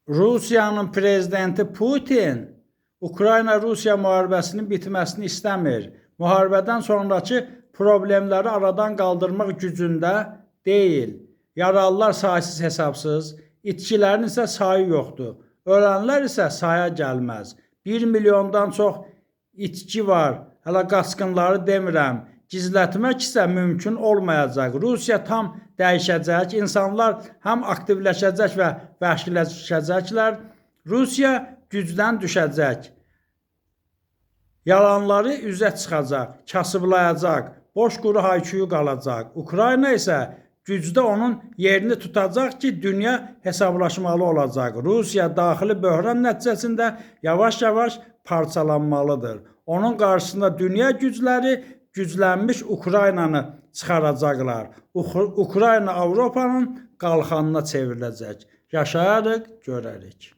Rusiyanın prezidenti Putin Ukrayna-Rusiya müharibəsinin bitməsini istəmir. Müharibədən sonraki problemləri aradan qaldırmaq gücündə deyil. Yaralılar saysız hesabsız, itkilərin isə sayı yoxdur. Ölənlər isə saya gəlməz. 1 milyondan çox itki var. Hələ qaçqınları demirəm. Gizlətmək isə mümkün olmayacaq. Rusiya tam dəyişəcək. İnsanlar həm aktivləşəcək və vəhşiləşəcəklər. Rusiya gücdən düşəcək. Yalanları üzə çıxacaq, kasıblayacaq, boş quru hayküyü qalacaq. Ukrayna isə gücdə onun yerini tutacaq ki, dünya hesablaşmalı olacaq. Rusiya daxili böhran nəticəsində yavaş-yavaş parçalanmalıdır. Onun qarşısında dünya gücləri güclənmiş Ukraynanı çıxaracaqlar. Ukrayna Avropanın qalxanına çevriləcək. Yaşayarıq, görərik.